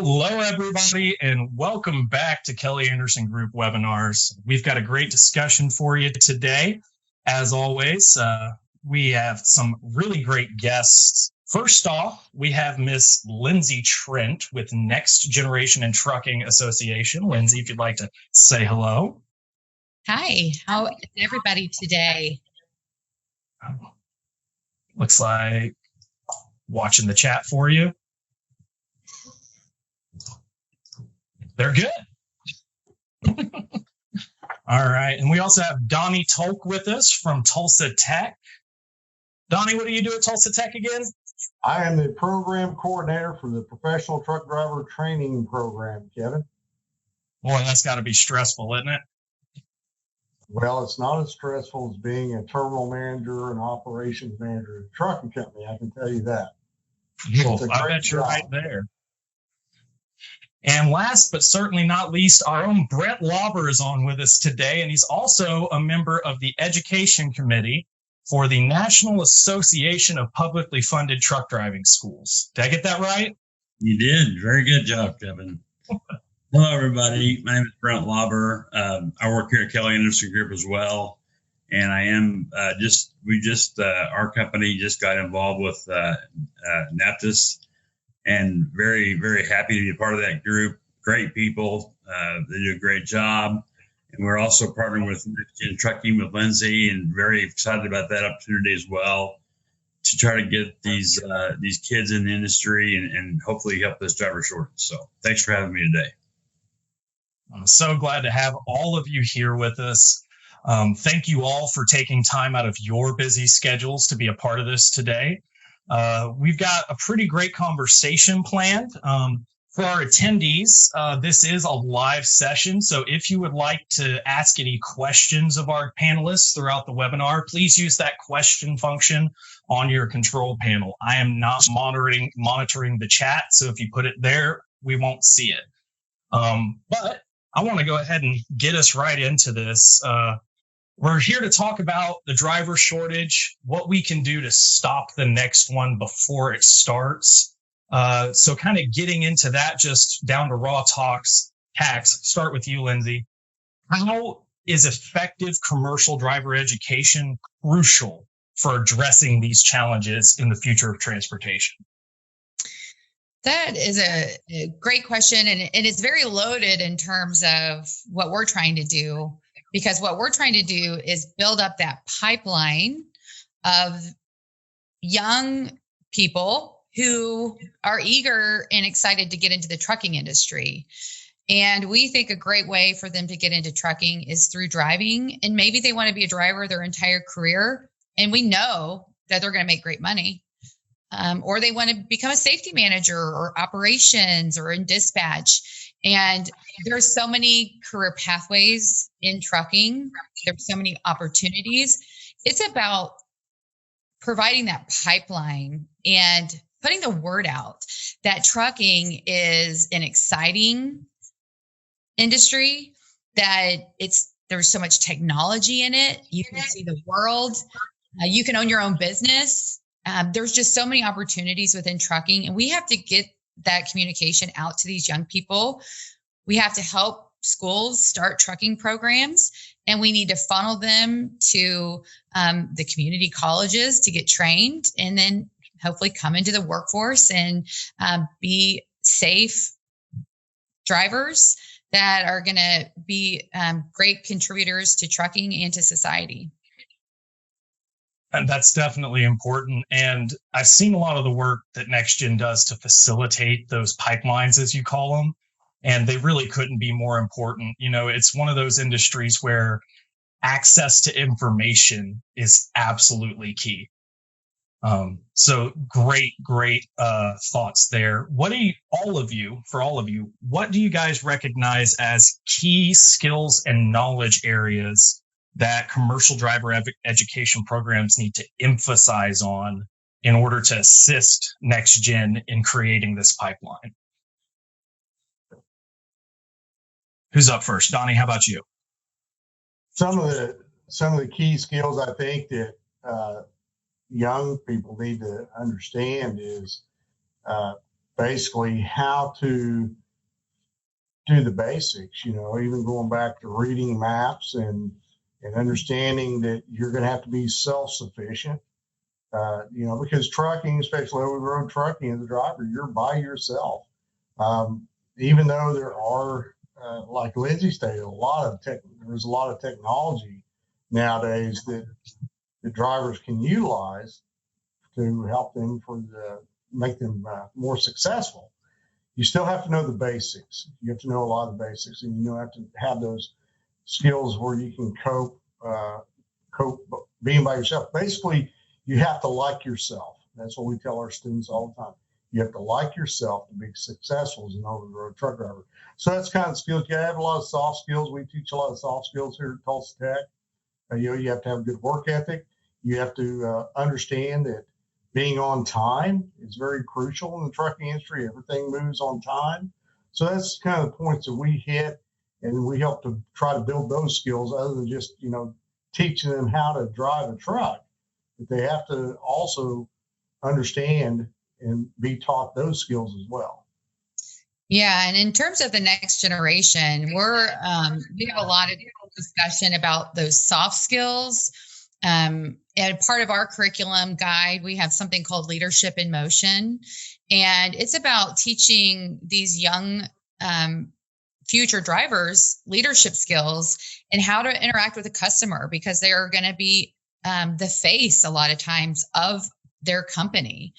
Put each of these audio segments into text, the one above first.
Hello, everybody, and welcome back to Kelly Anderson Group webinars. We've got a great discussion for you today. As always, we have some really great guests. First off, we have Miss Lindsey Trent with Next Generation in Trucking Association. Lindsey, if you'd like to say hello. Hi, how is everybody today? Looks like watching the chat for you. They're good. All right. And we also have Donnie Tulk with us from Tulsa Tech. Donnie, what do you do at Tulsa Tech again? I am the program coordinator for the Professional Truck Driver Training Program, Kevin. Boy, that's got to be stressful, isn't it? Well, it's not as stressful as being a terminal manager and operations manager at a trucking company, I can tell you that. Well, I bet you're right there. And last but certainly not least, our own Brent Lauber is on with us today, and he's also a member of the Education Committee for the National Association of Publicly Funded Truck Driving Schools. Did I get that right? You did. Very good job, Kevin. Hello, everybody. My name is Brent Lauber. I work here at Kelly Anderson Group as well, and I am our company just got involved with NAPTIS. And very, very happy to be a part of that group. Great people. They do a great job. And we're also partnering with Next Gen Trucking with Lindsey, and very excited about that opportunity as well to try to get these kids in the industry and hopefully help this driver shortage. So thanks for having me today. I'm so glad to have all of you here with us. Thank you all for taking time out of your busy schedules to be a part of this today. We've got a pretty great conversation planned. For our attendees, this is a live session, so if you would like to ask any questions of our panelists throughout the webinar, please use that question function on your control panel. I am not monitoring the chat, so if you put it there, we won't see it. But I want to go ahead and get us right into this. We're here to talk about the driver shortage, what we can do to stop the next one before it starts. So kind of getting into that, just down to raw tacks, start with you, Lindsey. How is effective commercial driver education crucial for addressing these challenges in the future of transportation? That is a great question, and it's very loaded in terms of what we're trying to do. Because what we're trying to do is build up that pipeline of young people who are eager and excited to get into the trucking industry. And we think a great way for them to get into trucking is through driving. And maybe they want to be a driver their entire career. And we know that they're going to make great money. Or they want to become a safety manager or operations or in dispatch. And there's so many career pathways in trucking. There's so many opportunities. It's about providing that pipeline and putting the word out that trucking is an exciting industry, that there's so much technology in it. You can see the world. You can own your own business. There's just so many opportunities within trucking, and we have to get that communication out to these young people. We have to help schools start trucking programs, and we need to funnel them to the community colleges to get trained, and then hopefully come into the workforce and be safe drivers that are going to be great contributors to trucking and to society. And that's definitely important. And I've seen a lot of the work that NextGen does to facilitate those pipelines, as you call them. And they really couldn't be more important. You know, it's one of those industries where access to information is absolutely key. So great thoughts there. What do all of you, what do you guys recognize as key skills and knowledge areas that commercial driver education programs need to emphasize on in order to assist NextGen in creating this pipeline? Who's up first? Donnie, how about you? Some of the key skills I think that young people need to understand is basically how to do the basics, even going back to reading maps and understanding that you're going to have to be self-sufficient, because trucking, especially over-the-road trucking as a driver, you're by yourself. Even though there are, like Lindsey stated, there's a lot of technology nowadays that the drivers can utilize to help them make them more successful. You still have to know the basics. You have to know a lot of the basics, and you have to have those skills where you can cope being by yourself. Basically, you have to like yourself. That's what we tell our students all the time. You have to like yourself to be successful as an over-the-road truck driver. So that's kind of skills. You have a lot of soft skills. We teach a lot of soft skills here at Tulsa Tech. You have to have a good work ethic. You have to understand that being on time is very crucial in the trucking industry. Everything moves on time. So that's kind of the points that we hit, and we help to try to build those skills other than just, teaching them how to drive a truck. But they have to also understand and be taught those skills as well. Yeah, and in terms of the next generation, we have a lot of discussion about those soft skills. And part of our curriculum guide, we have something called Leadership in Motion, and it's about teaching these young future drivers leadership skills and how to interact with a customer, because they are going to be the face a lot of times of their company.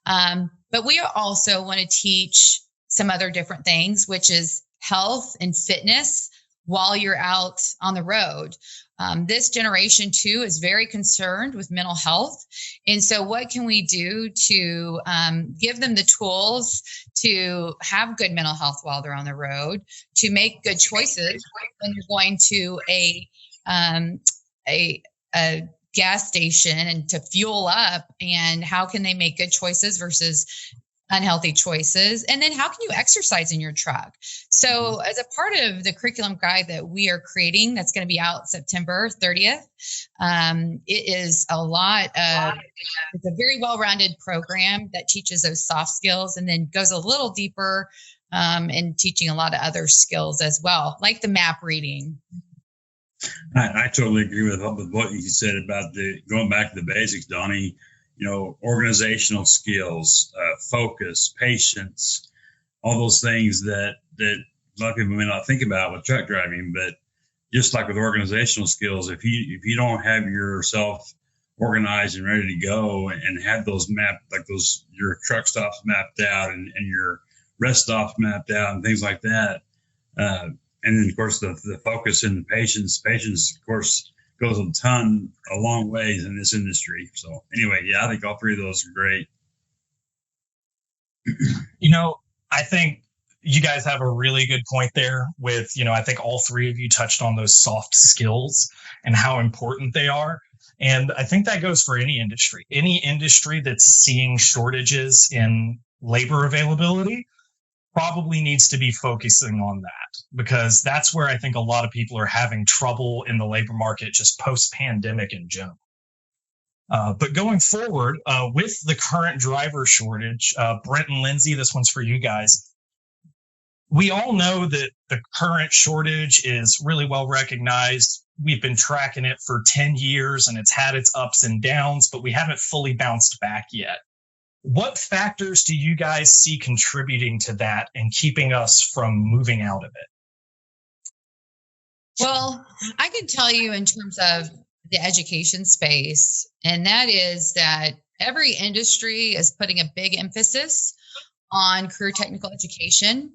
But we also want to teach some other different things, which is health and fitness while you're out on the road. This generation too is very concerned with mental health. And so what can we do to give them the tools to have good mental health while they're on the road, to make good choices when you're going to a gas station and to fuel up, and how can they make good choices versus unhealthy choices? And then how can you exercise in your truck? So as a part of the curriculum guide that we are creating, that's going to be out September 30th, it is it's a very well-rounded program that teaches those soft skills and then goes a little deeper in teaching a lot of other skills as well, like the map reading. I totally agree with what you said about going back to the basics, Donnie. Organizational skills, focus, patience, all those things that a lot of people may not think about with truck driving. But just like with organizational skills, if you don't have yourself organized and ready to go and have those mapped, like your truck stops mapped out and your rest stops mapped out and things like that, and then of course the focus and the patience, of course, goes a long ways in this industry. So anyway, yeah, I think all three of those are great. I think you guys have a really good point there with, I think all three of you touched on those soft skills and how important they are. And I think that goes for any industry that's seeing shortages in labor availability probably needs to be focusing on that, because that's where I think a lot of people are having trouble in the labor market just post-pandemic in general. But going forward, with the current driver shortage, Brent and Lindsey, this one's for you guys. We all know that the current shortage is really well recognized. We've been tracking it for 10 years and it's had its ups and downs, but we haven't fully bounced back yet. What factors do you guys see contributing to that and keeping us from moving out of it? Well, I can tell you in terms of the education space, and that is that every industry is putting a big emphasis on career technical education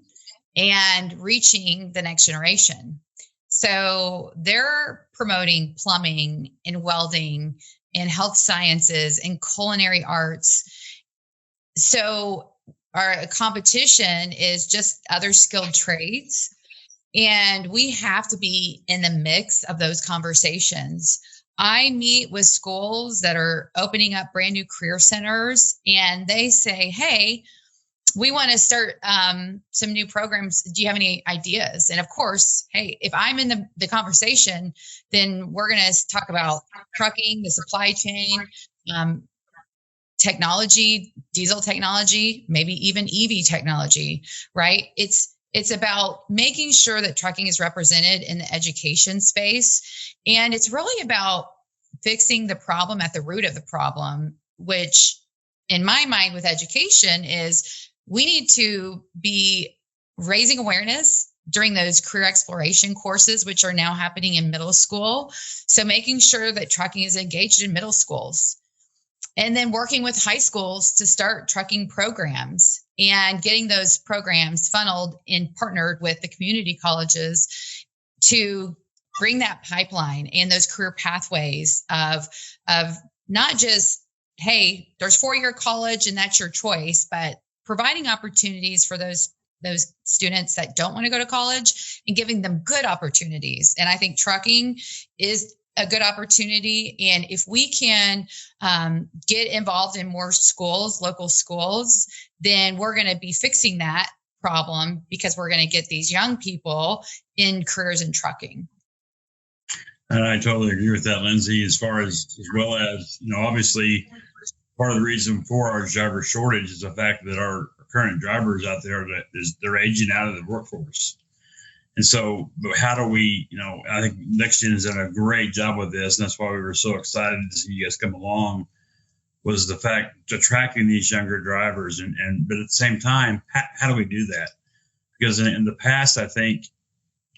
and reaching the next generation. So they're promoting plumbing and welding and health sciences and culinary arts. So our competition is just other skilled trades, and we have to be in the mix of those conversations. I meet with schools that are opening up brand new career centers, and they say, hey, we want to start some new programs. Do you have any ideas? And of course, hey, if I'm in the conversation, then we're going to talk about trucking, the supply chain, technology, diesel technology, maybe even EV technology, right? It's about making sure that trucking is represented in the education space. And it's really about fixing the problem at the root of the problem, which in my mind with education is we need to be raising awareness during those career exploration courses, which are now happening in middle school. So making sure that trucking is engaged in middle schools, and then working with high schools to start trucking programs and getting those programs funneled and partnered with the community colleges to bring that pipeline and those career pathways of not just, hey, there's 4-year college and that's your choice, but providing opportunities for those students that don't want to go to college and giving them good opportunities. And I think trucking is a good opportunity. And if we can get involved in more schools, local schools, then we're going to be fixing that problem because we're going to get these young people in careers in trucking. And I totally agree with that, Lindsey, as well as, obviously part of the reason for our driver shortage is the fact that our current drivers out there, they're aging out of the workforce. And so how do we, I think Next Gen has done a great job with this. And that's why we were so excited to see you guys come along, was the fact attracting these younger drivers. But at the same time, how do we do that? Because in the past, I think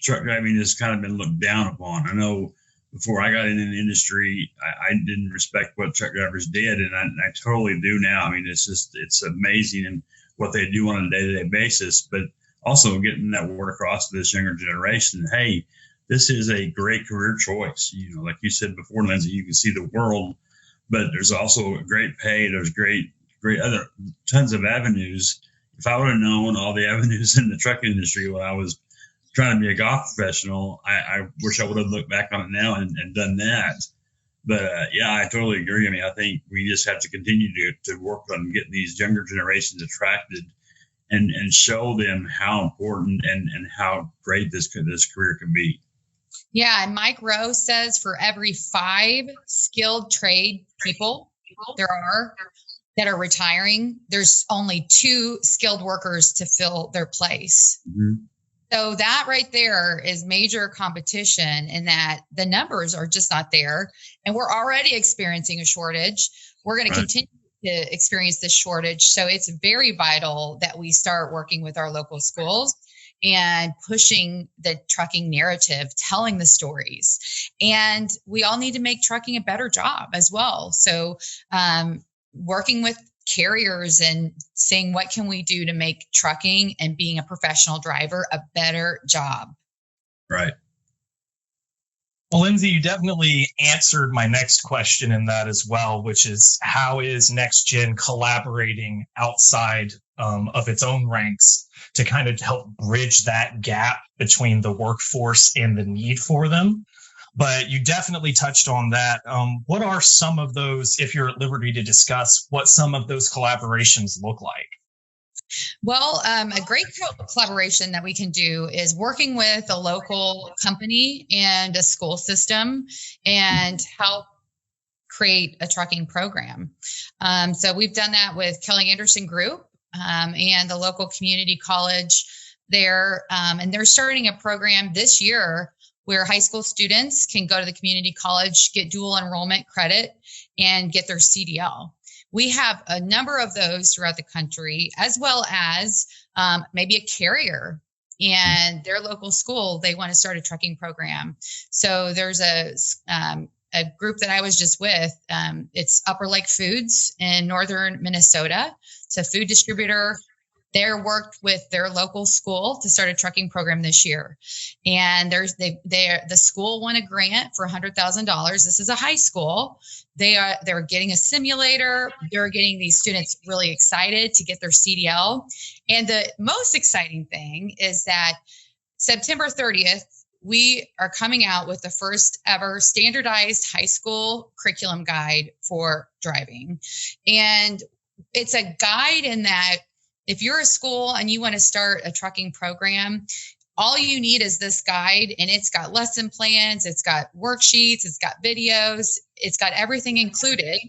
truck driving has kind of been looked down upon. I know before I got into the industry, I didn't respect what truck drivers did. And I totally do now. I mean, it's amazing and what they do on a day-to-day basis, but also getting that word across to this younger generation. Hey, this is a great career choice. Like you said before, Lindsey, you can see the world, but there's also a great pay. There's great other tons of avenues. If I would have known all the avenues in the trucking industry when I was trying to be a golf professional, I wish I would have looked back on it now and done that. But yeah, I totally agree. I mean, I think we just have to continue to work on getting these younger generations attracted and show them how important and how great this career can be. Yeah. And Mike Rowe says for every 5 skilled trade people there are that are retiring, there's only 2 skilled workers to fill their place. Mm-hmm. So that right there is major competition in that the numbers are just not there. And we're already experiencing a shortage. We're going to continue to experience this shortage. So it's very vital that we start working with our local schools and pushing the trucking narrative, telling the stories. And we all need to make trucking a better job as well. So working with carriers and saying, what can we do to make trucking and being a professional driver a better job? Right. Well, Lindsey, you definitely answered my next question in that as well, which is how is Next Gen collaborating outside of its own ranks to kind of help bridge that gap between the workforce and the need for them? But you definitely touched on that. What are some of those, if you're at liberty to discuss, what some of those collaborations look like? Well, a great collaboration that we can do is working with a local company and a school system and help create a trucking program. So we've done that with Kelly Anderson Group and the local community college there. And they're starting a program this year where high school students can go to the community college, get dual enrollment credit, and get their CDL. We have a number of those throughout the country, as well as maybe a carrier and their local school, they want to start a trucking program. So there's a group that I was just with. It's Upper Lake Foods in northern Minnesota. It's a food distributor. They're worked with their local school to start a trucking program this year. And the school won a grant for $100,000. This is a high school. They're getting a simulator. They're getting these students really excited to get their CDL. And the most exciting thing is that September 30th, we are coming out with the first ever standardized high school curriculum guide for driving. And it's a guide in that if you're a school and you want to start a trucking program, all you need is this guide, and it's got lesson plans, it's got worksheets, it's got videos, it's got everything included.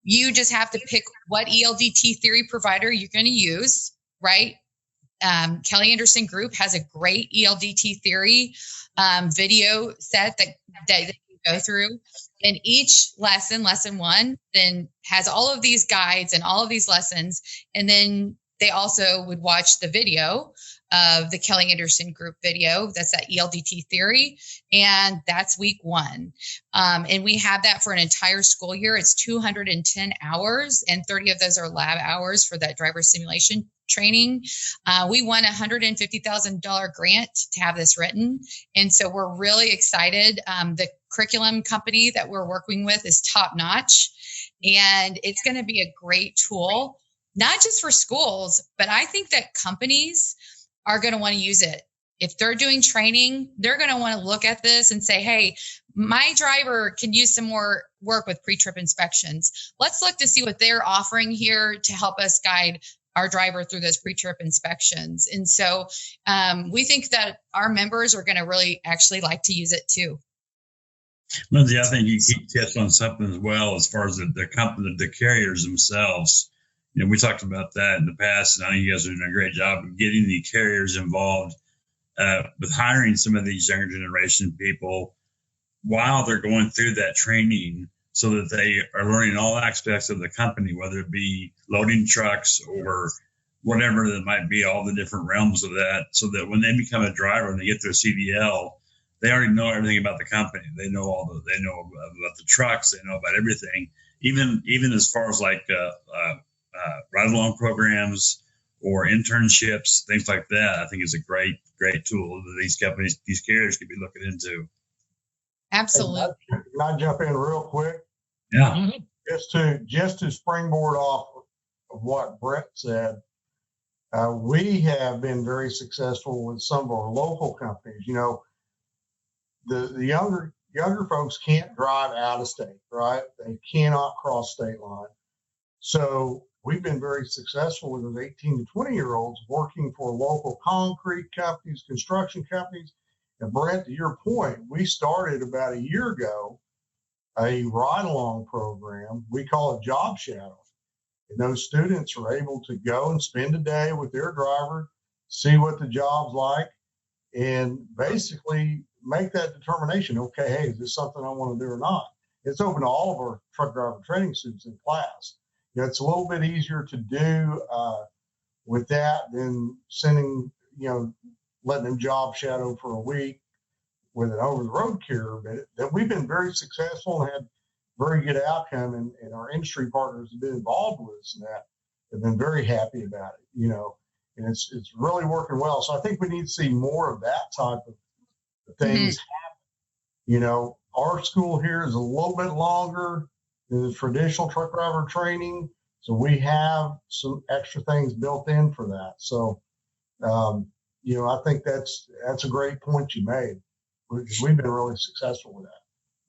You just have to pick what ELDT theory provider you're going to use, right? Kelly Anderson Group has a great ELDT theory video set that you go through. And each lesson, lesson one, then has all of these guides and all of these lessons. And then they also would watch the video of the Kelly Anderson Group video. That's that ELDT theory. And that's week one. And we have that for an entire school year. It's 210 hours, and 30 of those are lab hours for that driver simulation training. We won a $150,000 grant to have this written. And so we're really excited. The curriculum company that we're working with is top notch, and it's going to be a great tool, not just for schools, but I think that companies are going to want to use it. If they're doing training, they're going to want to look at this and say, hey, my driver can use some more work with pre-trip inspections. Let's look to see what they're offering here to help us guide our driver through those pre-trip inspections. And so we think that our members are going to really actually like to use it too. Lindsey, I think you touched on something as well as far as the company, the carriers themselves. You know, we talked about that in the past, and I think you guys are doing a great job of getting the carriers involved with hiring some of these younger generation people while they're going through that training, so that they are learning all aspects of the company, whether it be loading trucks or whatever that might be, all the different realms of that, so that when they become a driver and they get their CDL, they already know everything about the company. They know they know about the trucks. They know about everything, even as far as like ride-along programs or internships, things like that. I think is a great tool that these companies, these carriers could be looking into. Absolutely. Can I jump in real quick? Yeah. Just to springboard off of what Brent said, we have been very successful with some of our local companies. You know, the younger folks can't drive out of state, right? They cannot cross state line. So we've been very successful with those 18 to 20-year-olds working for local concrete companies, construction companies. And Brent, to your point, we started about a year ago a ride-along program. We call it Job Shadow. And those students are able to go and spend a day with their driver, see what the job's like, and basically make that determination. Okay, hey, is this something I want to do or not? It's open to all of our truck driver training students in class. You know, it's a little bit easier to do with that than sending, letting them job shadow for a week with an over-the-road carrier. But that we've been very successful and had very good outcome, and our industry partners have been involved with us in that. Have been very happy about it, and it's really working well. So I think we need to see more of that type of things happen. Our school here is a little bit longer than the traditional truck driver training, so we have some extra things built in for that. So, I think that's a great point you made. We've been really successful with that.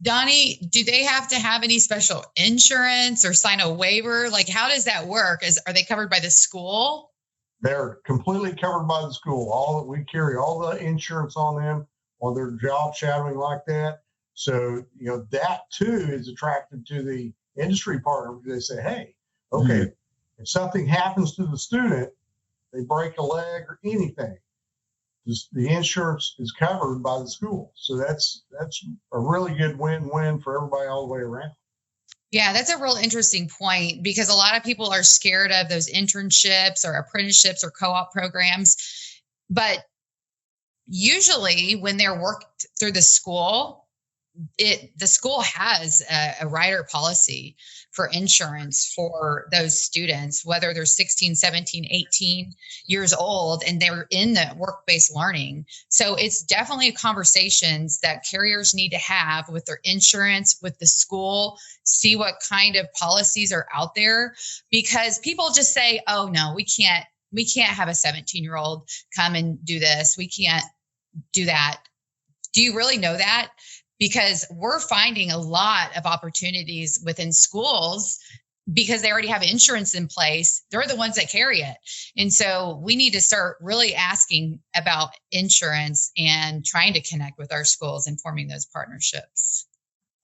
Donnie, do they have to have any special insurance or sign a waiver? Like, how does that work? Are they covered by the school? They're completely covered by the school. We carry all the insurance on them on their job shadowing like that. So, that too is attractive to the industry partner, because they say, hey, okay, if something happens to the student, they break a leg or anything, the insurance is covered by the school. So that's a really good win-win for everybody all the way around. Yeah, that's a real interesting point, because a lot of people are scared of those internships or apprenticeships or co-op programs. But usually when they're worked through the school, the school has a rider policy for insurance for those students, whether they're 16, 17, 18 years old, and they're in the work-based learning. So it's definitely conversations that carriers need to have with their insurance, with the school, see what kind of policies are out there, because people just say, oh no, we can't have a 17-year-old come and do this. We can't do that. Do you really know that? Because we're finding a lot of opportunities within schools because they already have insurance in place. They're the ones that carry it. And so we need to start really asking about insurance and trying to connect with our schools and forming those partnerships.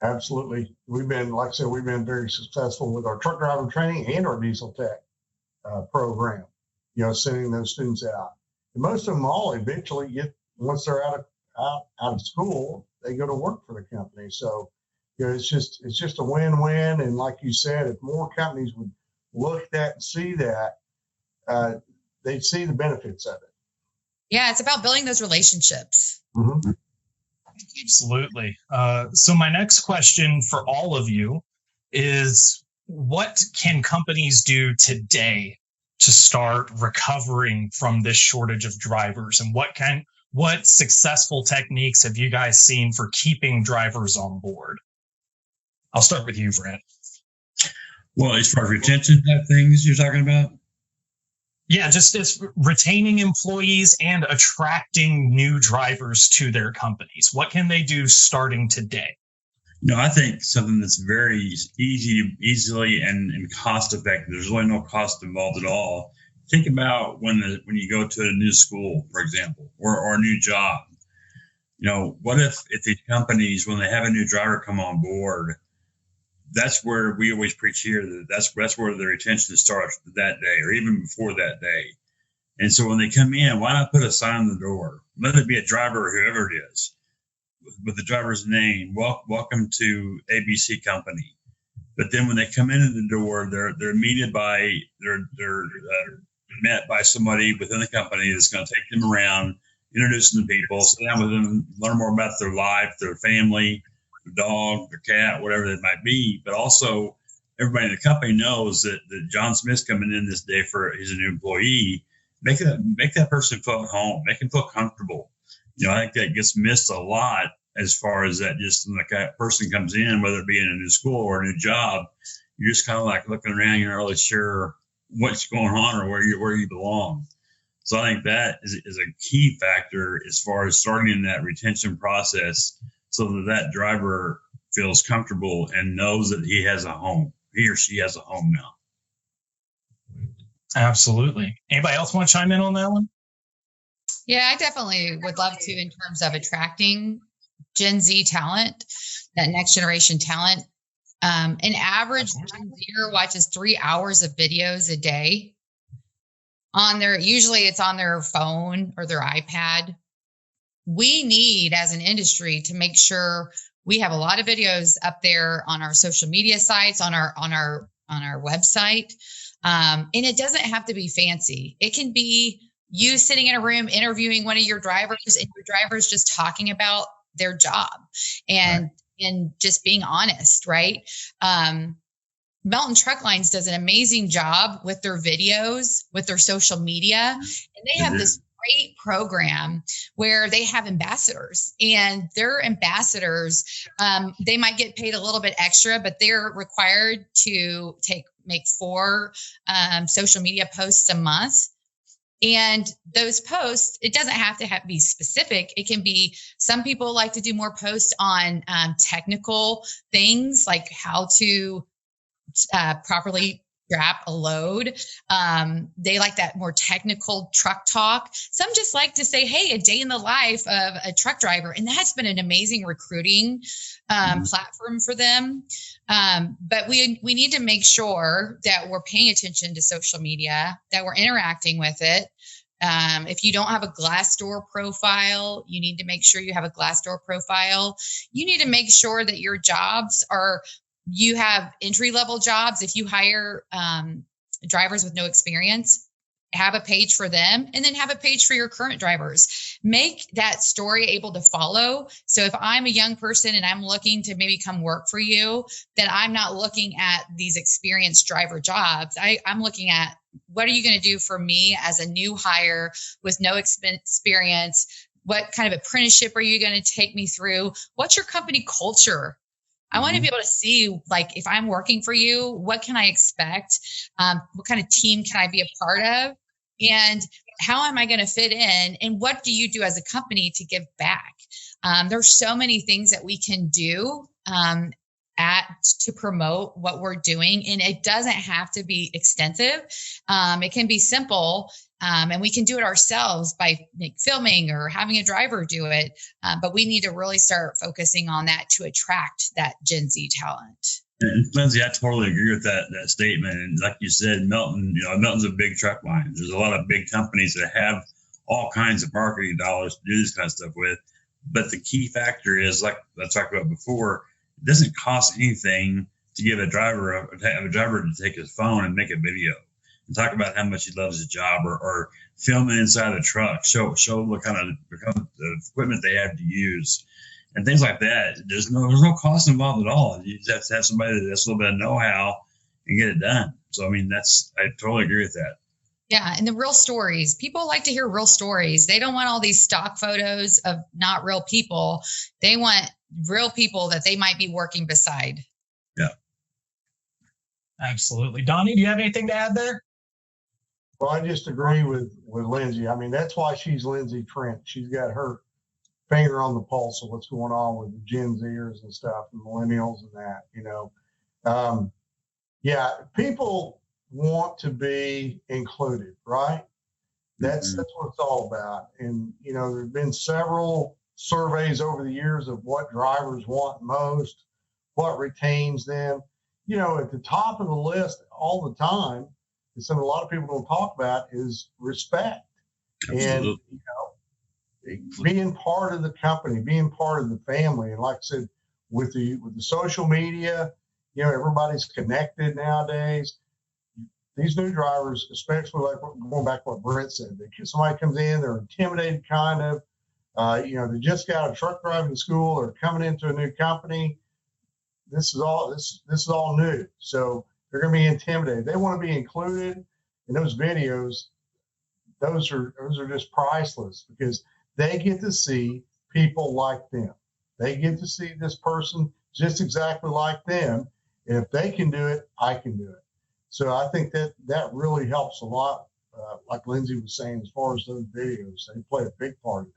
Absolutely. We've been, like I said, we've been very successful with our truck driver training and our diesel tech program, sending those students out. And most of them all eventually get, once they're out of school, they go to work for the company. So, it's just a win-win. And like you said, if more companies would look at that and see that, they'd see the benefits of it. Yeah, it's about building those relationships. Mm-hmm. Absolutely. So my next question for all of you is, what can companies do today to start recovering from this shortage of drivers? And what successful techniques have you guys seen for keeping drivers on board? I'll start with you, Brent. Well, as far as retention type things you're talking about? Yeah, just as retaining employees and attracting new drivers to their companies. What can they do starting today? I think something that's very easily and cost effective. There's really no cost involved at all. Think about when you go to a new school, for example, or a new job. What if these companies, when they have a new driver come on board, that's where we always preach here that that's where the retention starts that day or even before that day. And so when they come in, why not put a sign on the door? Let it be a driver or whoever it is with the driver's name. Welcome to ABC Company. But then when they come in the door, they're met by somebody within the company that's going to take them around, introduce them to people, sit down with them, learn more about their life, their family, their dog, their cat, whatever it might be. But also, everybody in the company knows that John Smith's coming in this day he's a new employee. Make that person feel at home. Make him feel comfortable. I think that gets missed a lot as far as that. Just when that person comes in, whether it be in a new school or a new job, you're just kind of like looking around. You're not really sure what's going on or where you belong. So I think that is a key factor as far as starting in that retention process, so that driver feels comfortable and knows that he or she has a home now. Absolutely. Anybody else want to chime in on that one? Yeah, I definitely would love to, in terms of attracting Gen Z talent, that next generation talent. An average Gen Zer watches 3 hours of videos a day usually it's on their phone or their iPad. We need, as an industry, to make sure we have a lot of videos up there on our social media sites, on our website. And it doesn't have to be fancy. It can be you sitting in a room interviewing one of your drivers, and your driver's just talking about their job and just being honest, right? Melton Truck Lines does an amazing job with their videos, with their social media, and they have this great program where they have ambassadors, and their ambassadors, they might get paid a little bit extra, but they're required to make 4 social media posts a month. And those posts, it doesn't have to be specific. It can be, some people like to do more posts on technical things, like how to properly strap a load. They like that more technical truck talk. Some just like to say, hey, a day in the life of a truck driver. And that's been an amazing recruiting platform for them. But we need to make sure that we're paying attention to social media, that we're interacting with it. If you don't have a Glassdoor profile, you need to make sure you have a Glassdoor profile. You need to make sure that your jobs you have entry-level jobs. If you hire drivers with no experience, have a page for them, and then have a page for your current drivers. Make that story able to follow. So if I'm a young person and I'm looking to maybe come work for you, then I'm not looking at these experienced driver jobs. I'm looking at, what are you going to do for me as a new hire with no experience? What kind of apprenticeship are you going to take me through? What's your company culture? I want to be able to see, like, if I'm working for you, what can I expect? What kind of team can I be a part of? And how am I going to fit in? And what do you do as a company to give back? There's so many things that we can do to promote what we're doing. And it doesn't have to be extensive. It can be simple. And we can do it ourselves by filming or having a driver do it. But we need to really start focusing on that to attract that Gen Z talent. And Lindsey, I totally agree with that statement. And like you said, Milton, Milton's a big truck line. There's a lot of big companies that have all kinds of marketing dollars to do this kind of stuff with. But the key factor is, like I talked about before, it doesn't cost anything to give a driver to take his phone and make a video and talk about how much he loves his job, or film it inside the truck, show what kind of equipment they have to use. And things like that. There's no cost involved at all. You just have to have somebody that has a little bit of know-how and get it done. So, I totally agree with that. Yeah. And the real stories, people like to hear real stories. They don't want all these stock photos of not real people. They want real people that they might be working beside. Yeah. Absolutely. Donnie, do you have anything to add there? Well, I just agree with Lindsey. That's why she's Lindsey Trent. She's got her finger on the pulse of what's going on with the Gen Zers and stuff, and millennials and that, yeah, people want to be included, right? That's what it's all about. And, there's been several surveys over the years of what drivers want most, what retains them. At the top of the list all the time, and something a lot of people don't talk about, is respect. Absolutely. And, being part of the company, being part of the family. And like I said, with the social media, everybody's connected nowadays. These new drivers, especially like going back to what Brent said, somebody comes in, they're intimidated kind of, they just got out of truck driving school or coming into a new company. This is all new. So they're going to be intimidated. They want to be included in those videos. Those are just priceless, because they get to see people like them. They get to see this person just exactly like them. And if they can do it, I can do it. So I think that really helps a lot. Like Lindsey was saying, as far as those videos, they play a big part of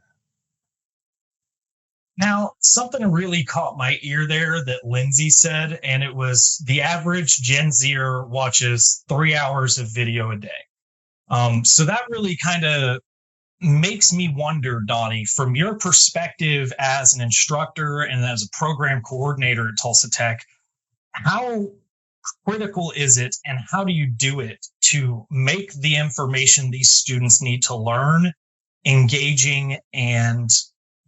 that. Now, something really caught my ear there that Lindsey said, and it was the average Gen Zer watches 3 hours of video a day. So that really kind of makes me wonder, Donnie, from your perspective as an instructor and as a program coordinator at Tulsa Tech, how critical is it, and how do you do it to make the information these students need to learn engaging and,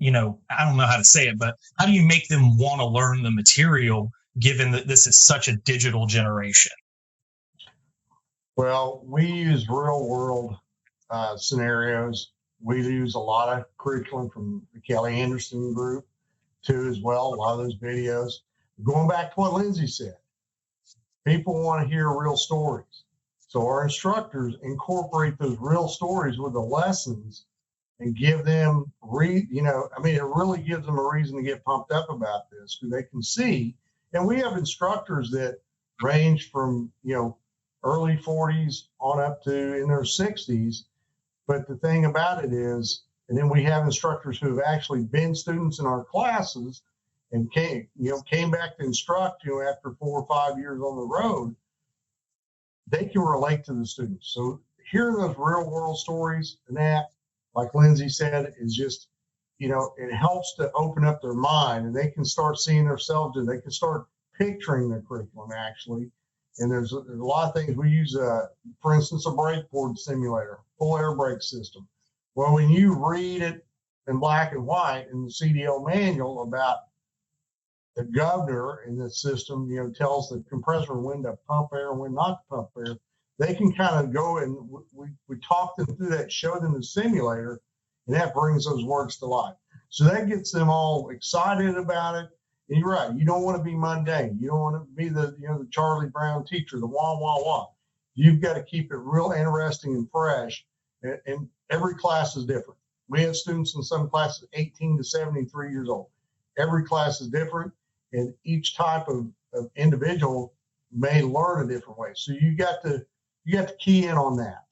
I don't know how to say it, but how do you make them want to learn the material, given that this is such a digital generation? Well, we use real world scenarios. We use a lot of curriculum from the Kelly Anderson group too, as well. A lot of those videos. Going back to what Lindsey said, people want to hear real stories. So our instructors incorporate those real stories with the lessons and give them, it really gives them a reason to get pumped up about this, because they can see. And we have instructors that range from, early 40s on up to in their 60s. But the thing about it is, and then we have instructors who have actually been students in our classes and came back to instruct, after 4 or 5 years on the road. They can relate to the students. So hearing those real world stories, and that, like Lindsey said, is just, it helps to open up their mind, and they can start seeing themselves, and they can start picturing their curriculum actually. And there's a lot of things we use, for instance, a brake board simulator, full air brake system. Well, when you read it in black and white in the CDL manual about the governor in the system, tells the compressor when to pump air and when not to pump air, they can kind of go and we talk them through that, show them the simulator, and that brings those words to life. So that gets them all excited about it. And you're right. You don't want to be mundane. You don't want to be the Charlie Brown teacher, the wah, wah, wah. You've got to keep it real interesting and fresh. And every class is different. We have students in some classes 18 to 73 years old. Every class is different, and each type of individual may learn a different way. So you got to key in on that.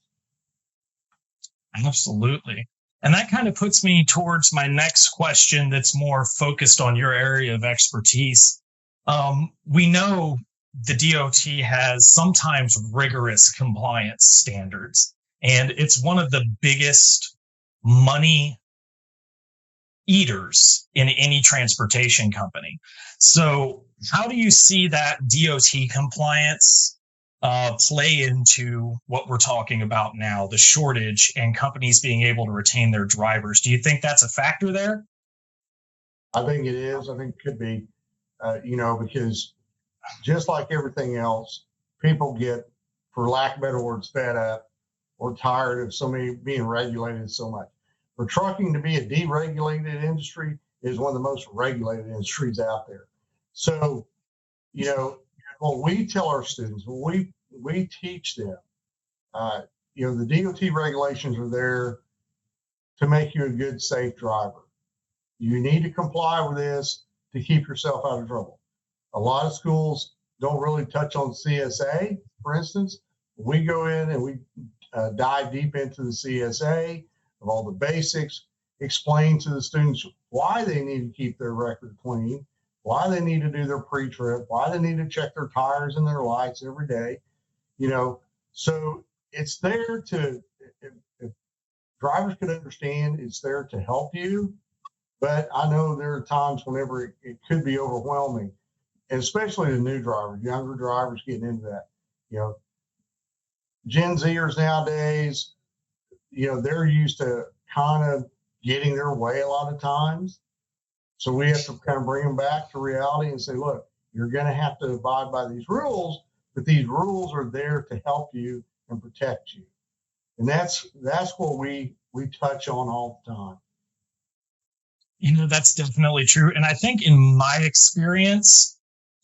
Absolutely. And that kind of puts me towards my next question that's more focused on your area of expertise. We know the DOT has sometimes rigorous compliance standards, and it's one of the biggest money eaters in any transportation company. So how do you see that DOT compliance play into what we're talking about now, the shortage and companies being able to retain their drivers? Do you think that's a factor there? I think it is. I think it could be, because just like everything else, people get, for lack of better words, fed up or tired of so many being regulated so much. For trucking to be a deregulated industry is one of the most regulated industries out there. So, what we tell our students, when we teach them, the DOT regulations are there to make you a good, safe driver. You need to comply with this to keep yourself out of trouble. A lot of schools don't really touch on CSA, for instance. We go in and we dive deep into the CSA of all the basics, explain to the students why they need to keep their record clean, why they need to do their pre-trip, why they need to check their tires and their lights every day. So it's there to, if drivers could understand, it's there to help you. But I know there are times whenever it could be overwhelming, and especially the new drivers, younger drivers getting into that. Gen Zers nowadays, they're used to kind of getting their way a lot of times. So we have to kind of bring them back to reality and say, look, you're going to have to abide by these rules, but these rules are there to help you and protect you. And that's what we touch on all the time. That's definitely true. And I think in my experience,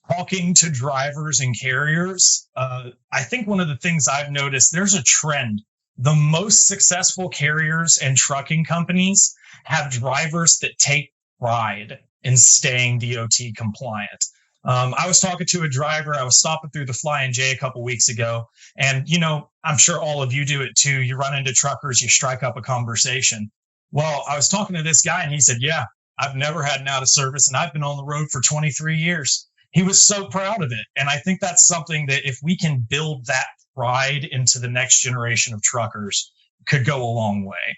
talking to drivers and carriers, I think one of the things I've noticed, there's a trend. The most successful carriers and trucking companies have drivers that take pride in staying DOT compliant. I was talking to a driver. I was stopping through the Flying J a couple weeks ago. And, I'm sure all of you do it too. You run into truckers, you strike up a conversation. Well, I was talking to this guy and he said, yeah, I've never had an out of service and I've been on the road for 23 years. He was so proud of it. And I think that's something that if we can build that pride into the next generation of truckers, could go a long way.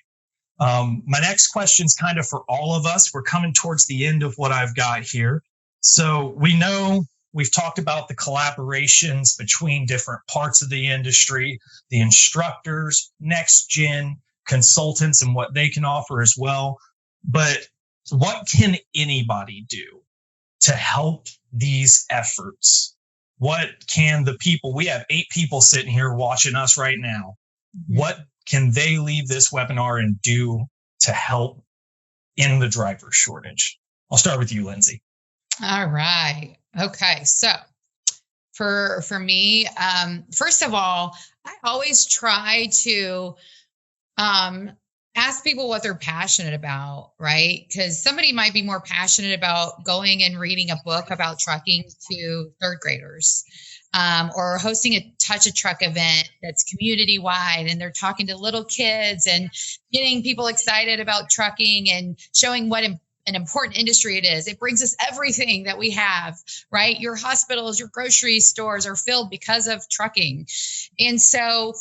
My next question is kind of for all of us. We're coming towards the end of what I've got here. So we know we've talked about the collaborations between different parts of the industry, the instructors, next gen, consultants, and what they can offer as well. But what can anybody do to help these efforts? What can the people, we have 8 people sitting here watching us right now. What can they leave this webinar and do to help in the driver shortage? I'll start with you, Lindsey. All right. Okay. So for me, first of all, I always try to ask people what they're passionate about, right? Because somebody might be more passionate about going and reading a book about trucking to third graders, or hosting a Touch a Truck event that's community wide, and they're talking to little kids and getting people excited about trucking and showing what an important industry it is. It brings us everything that we have, right? Your hospitals, your grocery stores are filled because of trucking. And so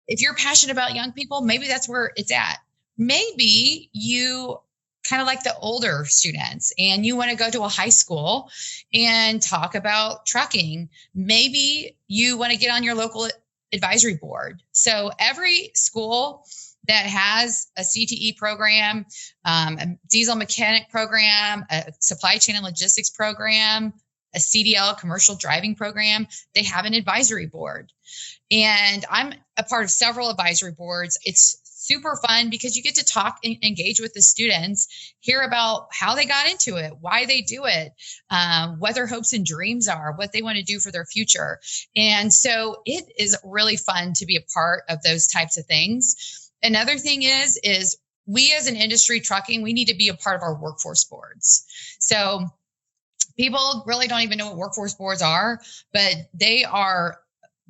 if you're passionate about young people, maybe that's where it's at. Maybe you kind of like the older students and you want to go to a high school and talk about trucking. Maybe you want to get on your local advisory board. So every school that has a CTE program, a diesel mechanic program, a supply chain and logistics program, a CDL, commercial driving program, they have an advisory board. And I'm a part of several advisory boards. It's super fun because you get to talk and engage with the students, hear about how they got into it, why they do it, what their hopes and dreams are, what they want to do for their future. And so it is really fun to be a part of those types of things. Another thing is we as an industry trucking, we need to be a part of our workforce boards. So people really don't even know what workforce boards are, but they are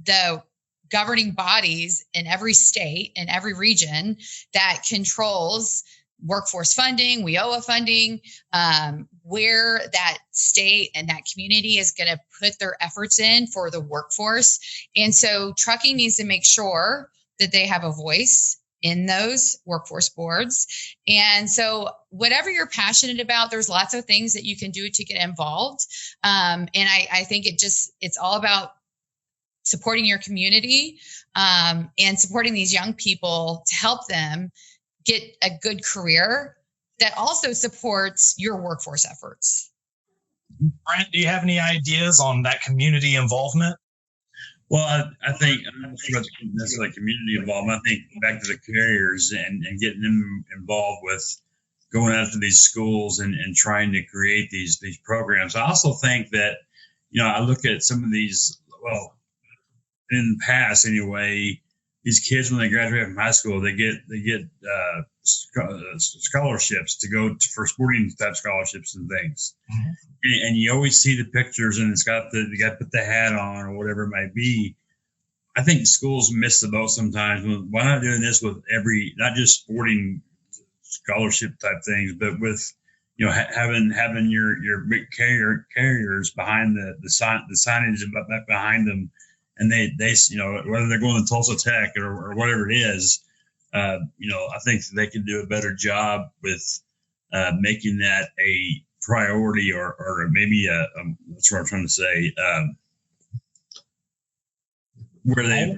the governing bodies in every state and every region that controls workforce funding, WIOA funding, where that state and that community is going to put their efforts in for the workforce. And so trucking needs to make sure that they have a voice in those workforce boards. And so whatever you're passionate about, there's lots of things that you can do to get involved. And I think it's all about supporting your community and supporting these young people to help them get a good career that also supports your workforce efforts. Brent, do you have any ideas on that community involvement? Well, I think I'm not sure about necessarily community involvement. I think back to the carriers and getting them involved with going out to these schools and trying to create these programs. I also think that, I look at some of these, well, in the past anyway, these kids, when they graduate from high school, they get scholarships to go for sporting type scholarships and things. Mm-hmm. And you always see the pictures, and you got to put the hat on or whatever it might be. I think schools miss the boat sometimes. Why not doing this with not just sporting scholarship type things, but with having your big carriers behind the signage behind them. And they whether they're going to Tulsa Tech or whatever it is, I think they could do a better job with making that a priority or maybe that's what I'm trying to say. Where they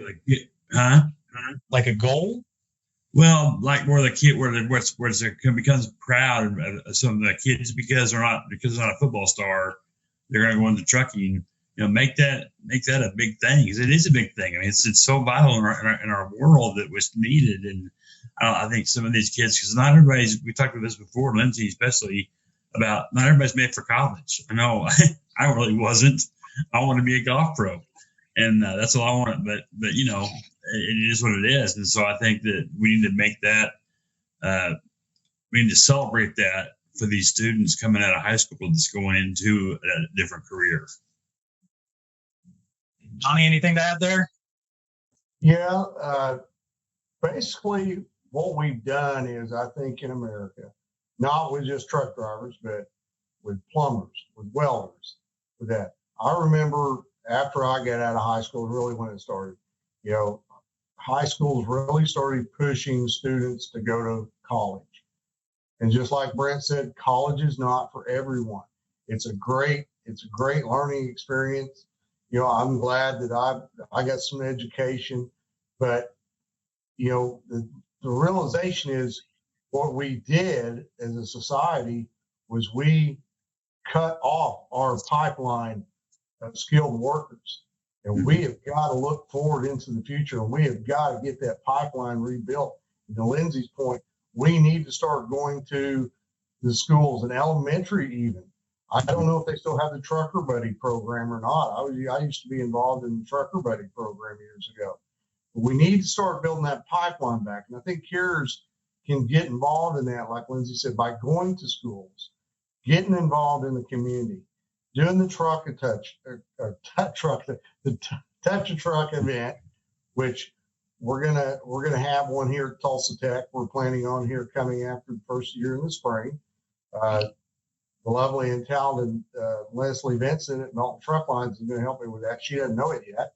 like a goal. Well, like where the kid where it becomes proud of some of the kids because they're not a football star, they're going to go into trucking. Make that a big thing, because it is a big thing. I mean, it's so vital in our world that was needed. And I think some of these kids, because not everybody's, we talked about this before, Lindsey especially, about not everybody's made for college. I know I really wasn't. I want to be a golf pro, and that's all I want. But it is what it is. And so I think that we need to make that, we need to celebrate that for these students coming out of high school that's going into a different career. Donnie, anything to add there? Yeah, basically what we've done is, I think in America, not with just truck drivers, but with plumbers, with welders, with that. I remember after I got out of high school, really when it started, high schools really started pushing students to go to college. And just like Brent said, college is not for everyone. It's a great learning experience. I'm glad that I got some education, but the realization is what we did as a society was we cut off our pipeline of skilled workers, and we have got to look forward into the future, and we have got to get that pipeline rebuilt. And to Lindsey's point, we need to start going to the schools in elementary even. I don't know if they still have the Trucker Buddy program or not. I used to be involved in the Trucker Buddy program years ago. But we need to start building that pipeline back. And I think carriers can get involved in that, like Lindsey said, by going to schools, getting involved in the community, doing the Touch a Truck event, which we're gonna have one here at Tulsa Tech. We're planning on here coming after the first year in the spring. The lovely and talented Leslie Vincent at Melton Truck Lines is going to help me with that. She doesn't know it yet,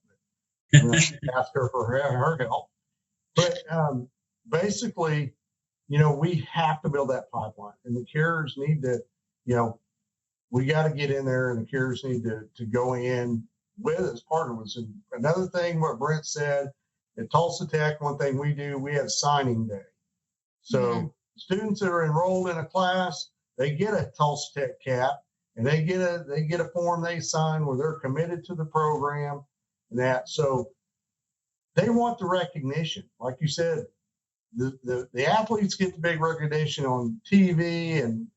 but I'm going to ask her for her help. But basically, we have to build that pipeline, and the carriers need to, we got to get in there, and the carriers need to go in with us, partner with us. And another thing, what Brent said, at Tulsa Tech, one thing we do, we have signing day. So students that are enrolled in a class, they get a Tulsa Tech cap, and they get a form they sign where they're committed to the program and that. So they want the recognition. Like you said, the athletes get the big recognition on TV and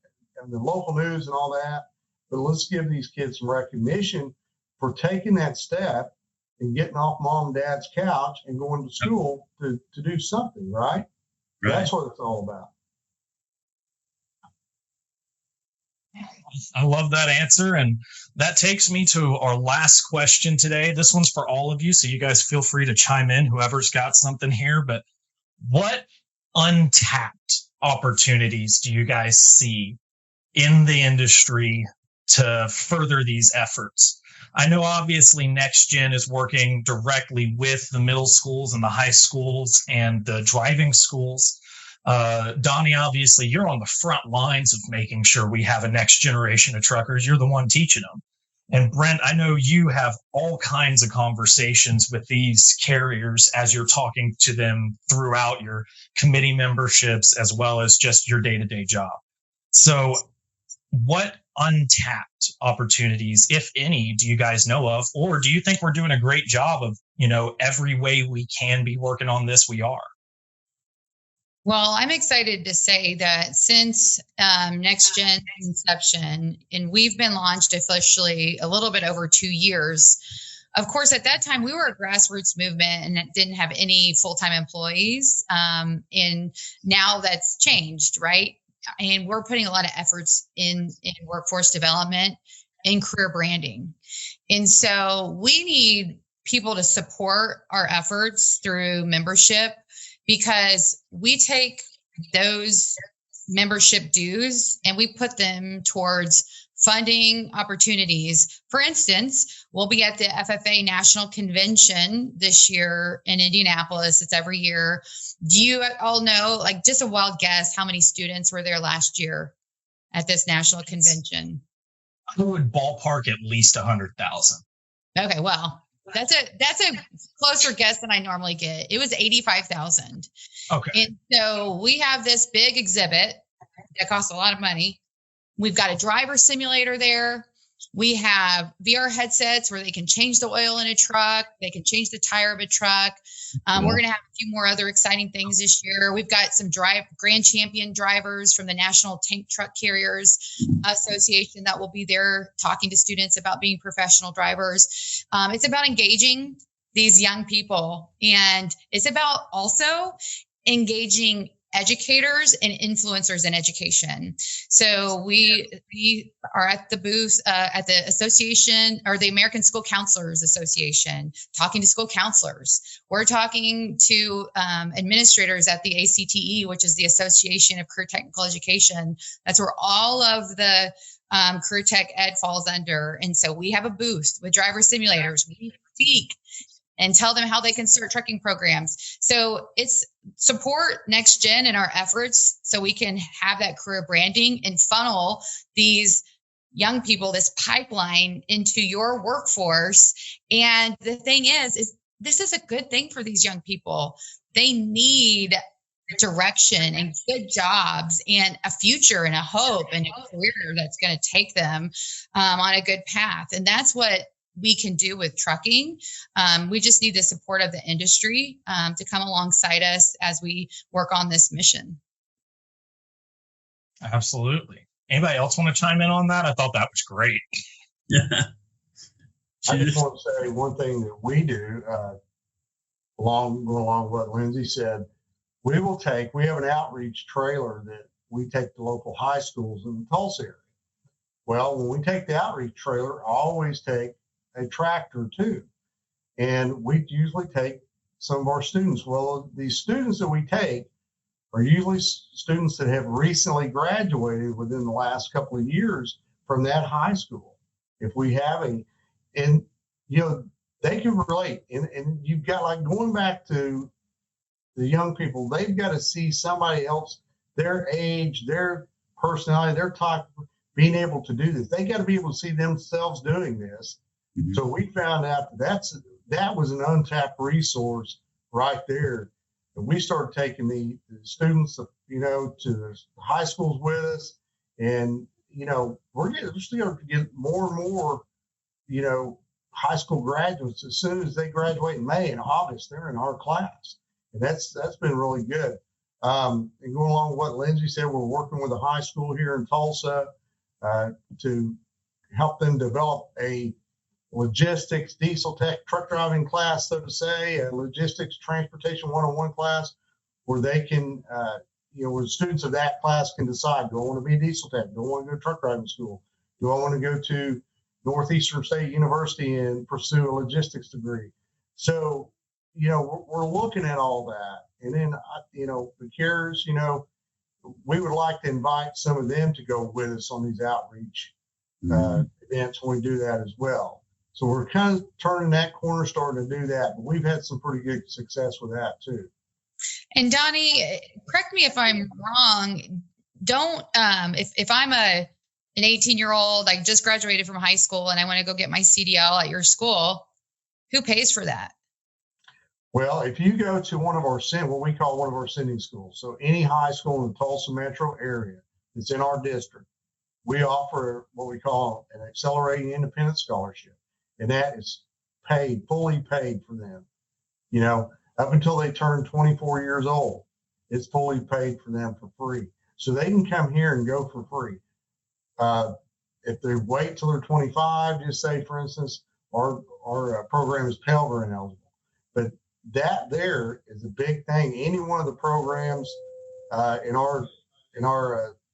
the local news and all that. But let's give these kids some recognition for taking that step and getting off mom and dad's couch and going to school to do something, right? That's what it's all about. I love that answer. And that takes me to our last question today. This one's for all of you, so you guys feel free to chime in, whoever's got something here. But what untapped opportunities do you guys see in the industry to further these efforts? I know obviously Next Gen is working directly with the middle schools and the high schools and the driving schools. Donnie, obviously you're on the front lines of making sure we have a next generation of truckers. You're the one teaching them. And Brent, I know you have all kinds of conversations with these carriers as you're talking to them throughout your committee memberships, as well as just your day-to-day job. So what untapped opportunities, if any, do you guys know of? Or do you think we're doing a great job of, every way we can be working on this, we are? Well, I'm excited to say that since Next Gen inception, and we've been launched officially a little bit over 2 years. Of course, at that time, we were a grassroots movement and it didn't have any full-time employees. And now that's changed, right? And we're putting a lot of efforts in workforce development and career branding. And so we need people to support our efforts through membership, because we take those membership dues and we put them towards funding opportunities. For instance, we'll be at the FFA National Convention this year in Indianapolis. It's every year. Do you all know, like, just a wild guess, how many students were there last year at this national convention? I would ballpark at least 100,000. Okay, well, that's a closer guess than I normally get. It was 85,000. Okay. And so we have this big exhibit that costs a lot of money. We've got a driver simulator there. We have VR headsets where they can change the oil in a truck. They can change the tire of a truck. We're going to have a few more other exciting things this year. We've got some grand champion drivers from the National Tank Truck Carriers Association that will be there talking to students about being professional drivers. It's about engaging these young people, and it's about also engaging educators and influencers in education. So we are at the booth at the association, or the American School Counselors Association, talking to school counselors. We're talking to administrators at the ACTE, which is the Association of Career Technical Education. That's where all of the career tech ed falls under. And so we have a booth with driver simulators. We speak and tell them how they can start trucking programs. So it's support Next Gen in our efforts so we can have that career branding and funnel these young people, this pipeline into your workforce. And the thing is this is a good thing for these young people. They need direction and good jobs and a future and a hope and a career that's going to take them on a good path. And that's what we can do with trucking. We just need the support of the industry to come alongside us as we work on this mission. Absolutely. Anybody else want to chime in on that? I thought that was great. Yeah. I just want to say one thing that we do, going along with what Lindsey said. We have an outreach trailer that we take to local high schools in the Tulsa area. Well, when we take the outreach trailer, I always take a tractor too. And we usually take some of our students. Well, these students that we take are usually students that have recently graduated within the last couple of years from that high school. If we have they can relate. And you've got, like, going back to the young people, they've got to see somebody else, their age, their personality, their type, being able to do this. They got to be able to see themselves doing this. Mm-hmm. So we found out that was an untapped resource right there. And we started taking the students, to the high schools with us. And, we're still to get more and more, high school graduates. As soon as they graduate in May and August, they're in our class. And that's been really good. And going along with what Lindsey said, we're working with a high school here in Tulsa to help them develop a logistics, diesel tech, truck driving class, so to say, a logistics transportation 101 class, where they can, where students of that class can decide, do I want to be a diesel tech? Do I want to go to truck driving school? Do I want to go to Northeastern State University and pursue a logistics degree? So, we're looking at all that. And then, the carriers, we would like to invite some of them to go with us on these outreach events when we do that as well. So we're kind of turning that corner, starting to do that. But we've had some pretty good success with that too. And Donnie, correct me if I'm wrong. Don't if I'm an 18-year-old, I just graduated from high school and I want to go get my CDL at your school, who pays for that? Well, if you go to one of our what we call one of our sending schools, so any high school in the Tulsa metro area that's in our district, we offer what we call an accelerating independent scholarship, and that is fully paid for them. You know, up until they turn 24 years old, it's fully paid for them for free. So they can come here and go for free. If they wait till they're 25, just say, for instance, our program is Pell Grant eligible. But that there is a big thing. Any one of the programs in our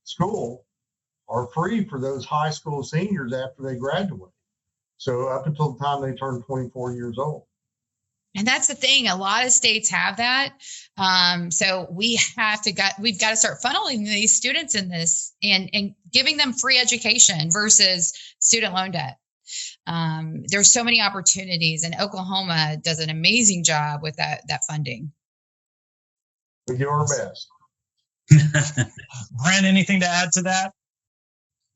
school are free for those high school seniors after they graduate. So up until the time they turn 24 years old. And that's the thing. A lot of states have that. So we've got to start funneling these students in this and giving them free education versus student loan debt. There's so many opportunities, and Oklahoma does an amazing job with that funding. We do our best. Brent, anything to add to that?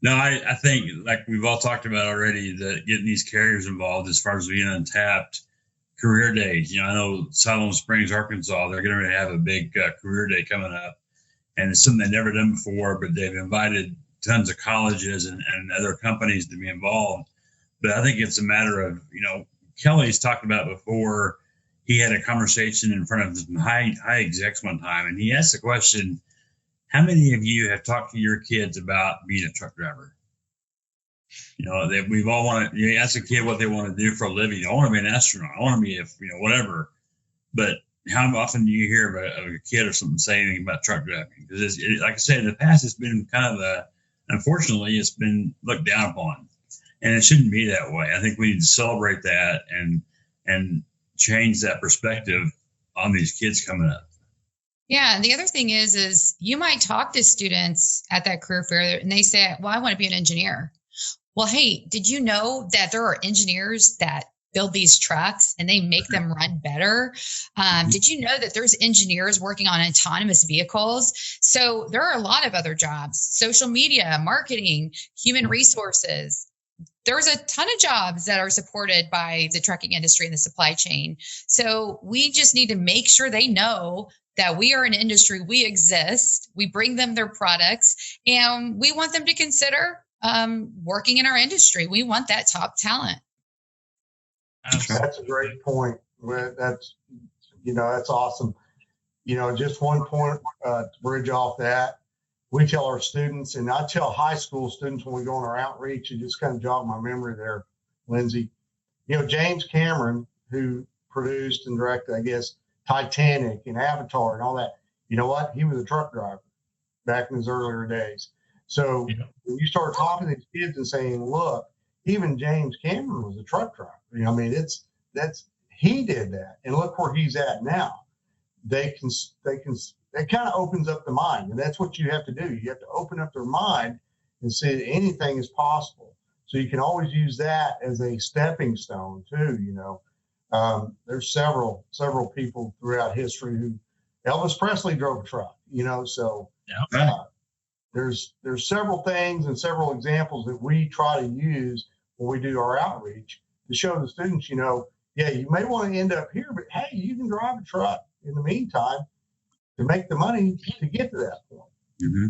No, I think, like we've all talked about already, that getting these carriers involved as far as being untapped career days. You know, I know Siloam Springs, Arkansas, they're going to have a big career day coming up, and it's something they've never done before, but they've invited tons of colleges and other companies to be involved. But I think it's a matter of, you know, Kelly's talked about before. He had a conversation in front of some high execs one time, and he asked the question, how many of you have talked to your kids about being a truck driver? You know, we've all wanted, you ask a kid what they want to do for a living. I want to be an astronaut. I want to be whatever. But how often do you hear of a kid or something saying anything about truck driving? Because like I said, in the past, it's been kind of unfortunately, it's been looked down upon. And it shouldn't be that way. I think we need to celebrate that and change that perspective on these kids coming up. Yeah. And the other thing is you might talk to students at that career fair and they say, well, I want to be an engineer. Well, hey, did you know that there are engineers that build these trucks and they make them run better? Did you know that there's engineers working on autonomous vehicles? So there are a lot of other jobs, social media, marketing, human resources. There's a ton of jobs that are supported by the trucking industry and the supply chain. So we just need to make sure they know that we are an industry, we exist, we bring them their products, and we want them to consider working in our industry. We want that top talent. That's a great point. That's awesome. You know, just one point to bridge off that. We tell our students, and I tell high school students when we go on our outreach, and just kind of jog my memory there, Lindsey. You know, James Cameron, who produced and directed, I guess, Titanic and Avatar and all that, you know what? He was a truck driver back in his earlier days. So when you start talking to these kids and saying, look, even James Cameron was a truck driver. You know, I mean, he did that, and look where he's at now. It kind of opens up the mind, and that's what you have to do. You have to open up their mind and see that anything is possible. So you can always use that as a stepping stone too. You know, there's several people throughout history who Elvis Presley drove a truck. You know, so there's several things and several examples that we try to use when we do our outreach to show the students. You know, yeah, you may want to end up here, but hey, you can drive a truck in the meantime to make the money to get to that point. Mm-hmm.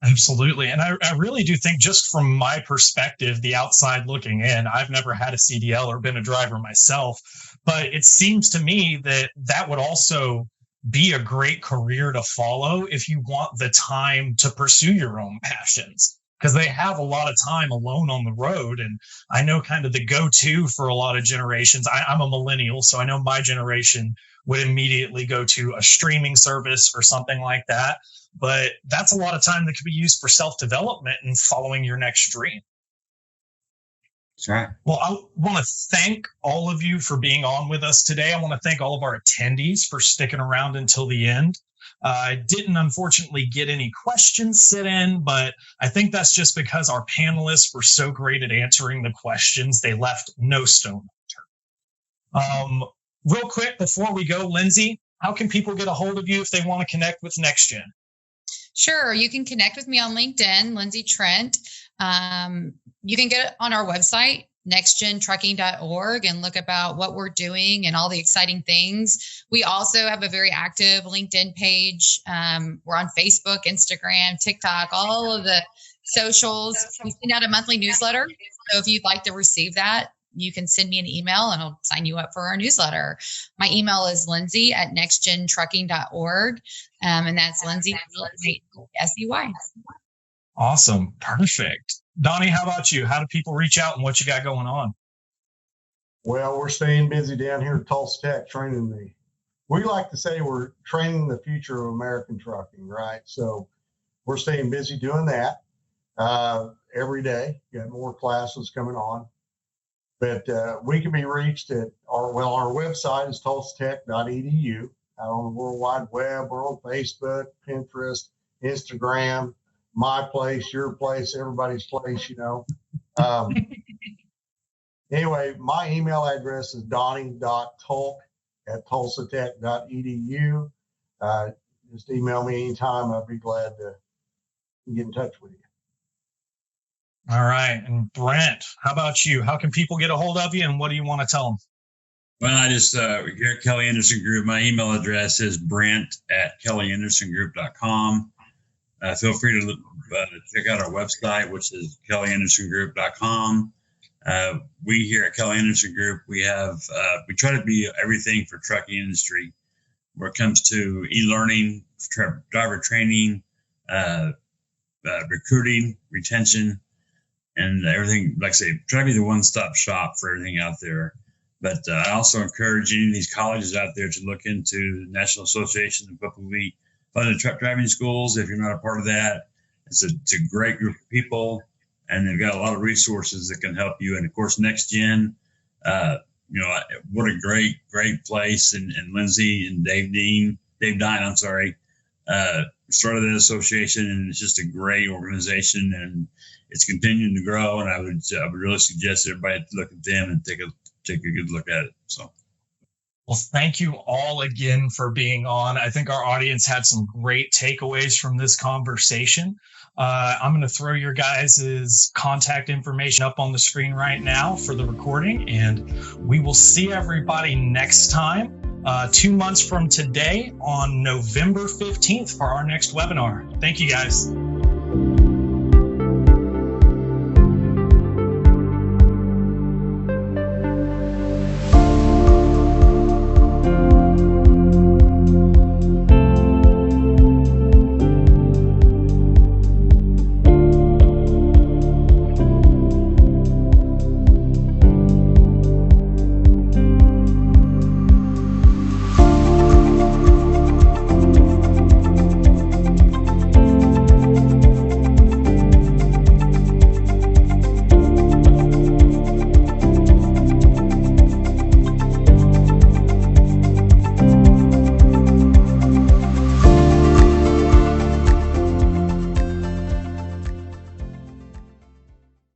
Absolutely. And I really do think, just from my perspective, the outside looking in, I've never had a CDL or been a driver myself, but it seems to me that would also be a great career to follow if you want the time to pursue your own passions, because they have a lot of time alone on the road. And I know kind of the go-to for a lot of generations. I'm a millennial, so I know my generation would immediately go to a streaming service or something like that. But that's a lot of time that could be used for self-development and following your next dream. That's right. Well, I want to thank all of you for being on with us today. I want to thank all of our attendees for sticking around until the end. I didn't unfortunately get any questions sent in, but I think that's just because our panelists were so great at answering the questions, they left no stone unturned. Real quick before we go, Lindsey, how can people get a hold of you if they want to connect with NextGen? Sure. You can connect with me on LinkedIn, Lindsey Trent. You can get on our website, nextgentrucking.org, and look about what we're doing and all the exciting things. We also have a very active LinkedIn page. We're on Facebook, Instagram, TikTok, all of the socials. We send out a monthly newsletter. So if you'd like to receive that, you can send me an email and I'll sign you up for our newsletter. My email is lindsey@nextgentrucking.org. And that's Lindsey, L-I-S-E-Y. Awesome. Perfect. Donnie, how about you? How do people reach out and what you got going on? Well, we're staying busy down here at Tulsa Tech training we like to say we're training the future of American trucking, right? So we're staying busy doing that every day. Got more classes coming on. But we can be reached at our website is tulsatech.edu. Out on the World Wide Web, we're on Facebook, Pinterest, Instagram, my place, your place, everybody's place, Anyway, my email address is donnie.tulk@tulsatech.edu. Just email me anytime. I'd be glad to get in touch with you. All right. And Brent, how about you? How can people get a hold of you and what do you want to tell them? Well, I just, here at Kelly Anderson Group, my email address is brent@kellyandersongroup.com. Feel free to check out our website, which is kellyandersongroup.com. We here at Kelly Anderson Group, we try to be everything for trucking industry where it comes to e-learning, driver training, recruiting, retention, and everything. Like I say, try to be the one-stop shop for everything out there. But I also encourage any of these colleges out there to look into the National Association of Publicly Funded Truck Driving Schools. If you're not a part of that, it's a great group of people, and they've got a lot of resources that can help you. And of course, NextGen, what a great place. And Lindsey and Dave Dine, started that association, and it's just a great organization, and it's continuing to grow. And I would really suggest everybody to look at them and take a good look at it. So, well, thank you all again for being on. I think our audience had some great takeaways from this conversation. I'm going to throw your guys' contact information up on the screen right now for the recording, and we will see everybody next time, 2 months from today on November 15th for our next webinar. Thank you, guys.